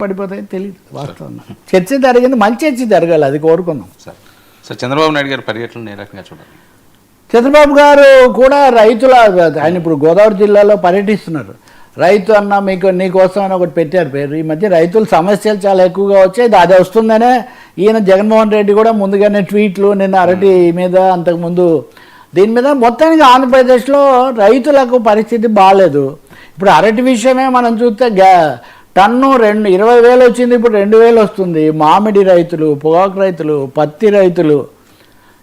పడిపోతాయని తెలియదు వాస్తవంగా. చర్చ జరిగింది, మంచి చర్చ జరగాలి, అది కోరుకున్నాం. సార్ చంద్రబాబు నాయుడు గారి పర్యటన ఏ రకంగా చూడాలి? చంద్రబాబు గారు కూడా రైతుల, ఆయన ఇప్పుడు గోదావరి జిల్లాలో పర్యటిస్తున్నారు. రైతు అన్న నీకోసం అని ఒకటి పెట్టారు పేరు. ఈ మధ్య రైతుల సమస్యలు చాలా ఎక్కువగా వచ్చాయి. అది వస్తుందనే ఈయన జగన్మోహన్ రెడ్డి కూడా ముందుగానే ట్వీట్లు నిన్న అరటి మీద, అంతకుముందు దీని మీద. మొత్తానికి ఆంధ్రప్రదేశ్లో రైతులకు పరిస్థితి బాగాలేదు. ఇప్పుడు అరటి విషయమే మనం చూస్తే టన్ను 20,000 వచ్చింది, ఇప్పుడు 2,000 వస్తుంది. మామిడి రైతులు, పొగాకు రైతులు, పత్తి రైతులు,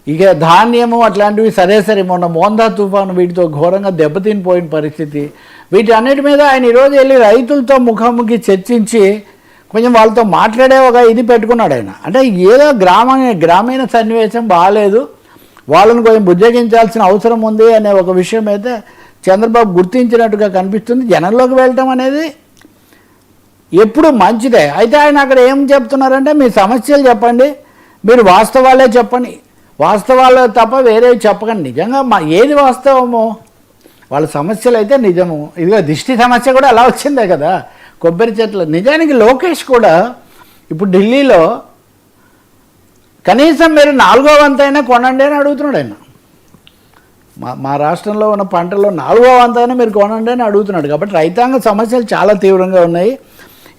ఇక ధాన్యము అట్లాంటివి సరే మొన్న మోందా తుఫాను వీటితో ఘోరంగా దెబ్బతినిపోయిన పరిస్థితి. వీటి అన్నిటి మీద ఆయన ఈరోజు వెళ్ళి రైతులతో ముఖాముఖి చర్చించి కొంచెం వాళ్ళతో మాట్లాడే ఒక ఇది పెట్టుకున్నాడు ఆయన. అంటే ఏదో గ్రామీణ సన్నివేశం బాగాలేదు, వాళ్ళని కొంచెం బుజ్జగించాల్సిన అవసరం ఉంది అనే ఒక విషయం అయితే చంద్రబాబు గుర్తించినట్టుగా కనిపిస్తుంది. జనంలోకి వెళ్ళటం అనేది ఎప్పుడు మంచిదే. అయితే ఆయన అక్కడ ఏం చెప్తున్నారంటే, మీ సమస్యలు చెప్పండి, మీరు వాస్తవాలే చెప్పండి, వాస్తవాలు తప్ప వేరే చెప్పకండి. నిజంగా ఏది వాస్తవమో వాళ్ళ సమస్యలు అయితే నిజము. ఇదిగో దిష్టి సమస్య కూడా అలా వచ్చిందే కదా, కొబ్బరి చెట్లు. నిజానికి లోకేష్ కూడా ఇప్పుడు ఢిల్లీలో కనీసం మీరు 4వ వంతైనా కొనండి అని అడుగుతున్నాడు ఆయన. మా రాష్ట్రంలో ఉన్న పంటలో 4వ వంతైనా మీరు కొనండి అని అడుగుతున్నాడు. కాబట్టి రైతాంగ సమస్యలు చాలా తీవ్రంగా ఉన్నాయి.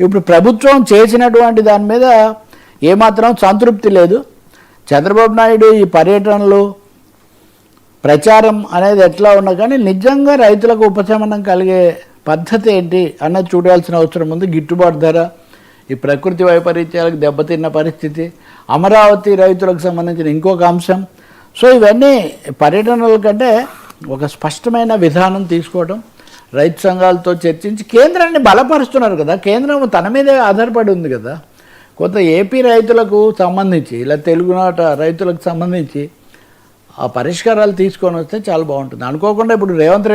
ఇప్పుడు ప్రభుత్వం చేసినటువంటి దాని మీద ఏమాత్రం సంతృప్తి లేదు. చంద్రబాబు నాయుడు ఈ పర్యటనలు, ప్రచారం అనేది ఎట్లా ఉన్నా కానీ నిజంగా రైతులకు ఉపశమనం కలిగే పద్ధతి ఏంటి అన్నది చూడాల్సిన అవసరం ఉంది. గిట్టుబాటు ధర, ఈ ప్రకృతి వైపరీత్యాలకు దెబ్బతిన్న పరిస్థితి, అమరావతి రైతులకు సంబంధించిన ఇంకొక అంశం. సో ఇవన్నీ పర్యటనల కంటే ఒక స్పష్టమైన విధానం తీసుకోవడం, రైతు సంఘాలతో చర్చించి కేంద్రాన్ని బలపరుస్తున్నారు కదా. కేంద్రం తన మీదే ఆధారపడి ఉంది కదా. కొంత ఏపీ రైతులకు సంబంధించి, ఇలా తెలుగునాట రైతులకు సంబంధించి ఆ పరిష్కారాలు తీసుకొని వస్తే చాలా బాగుంటుంది. అనుకోకుండా ఇప్పుడు రేవంత్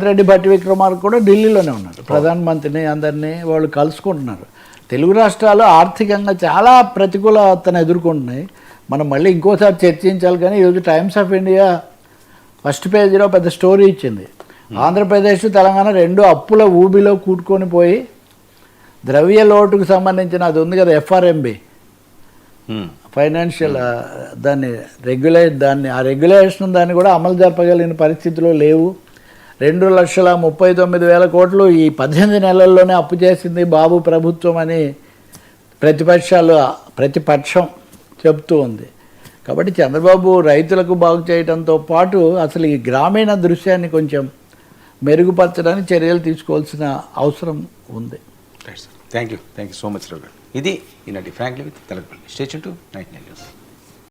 రెడ్డి భట్టి విక్రమార్క కూడా ఢిల్లీలోనే ఉన్నారు. ప్రధానమంత్రిని అందరినీ వాళ్ళు కలుసుకుంటున్నారు. తెలుగు రాష్ట్రాలు ఆర్థికంగా చాలా ప్రతికూలతను ఎదుర్కొంటున్నాయి. మనం మళ్ళీ ఇంకోసారి చర్చించాలి. కానీ ఈరోజు టైమ్స్ ఆఫ్ ఇండియా ఫస్ట్ పేజీలో పెద్ద స్టోరీ ఇచ్చింది. ఆంధ్రప్రదేశ్, తెలంగాణ 2 అప్పుల ఊబిలో కూడుకొని పోయి ద్రవ్య లోటుకు సంబంధించిన అది ఉంది కదా, FRMB ఫైనాన్షియల్ దాన్ని ఆ రెగ్యులేషన్ దాన్ని కూడా అమలు జరపగలిగిన పరిస్థితిలో లేవు. 2,39,000 కోట్లు ఈ 18 నెలల్లోనే అప్పు చేసింది బాబు ప్రభుత్వం అని ప్రతిపక్షం చెప్తూ ఉంది. కాబట్టి చంద్రబాబు రైతులకు బాగు చేయడంతో పాటు అసలు ఈ గ్రామీణ దృశ్యాన్ని కొంచెం మెరుగుపరచడానికి చర్యలు తీసుకోవాల్సిన అవసరం ఉంది. Thank you so much Rao garu. ఇది ఈనాటి frankly with Telagapalli. Stay tune to 99 news.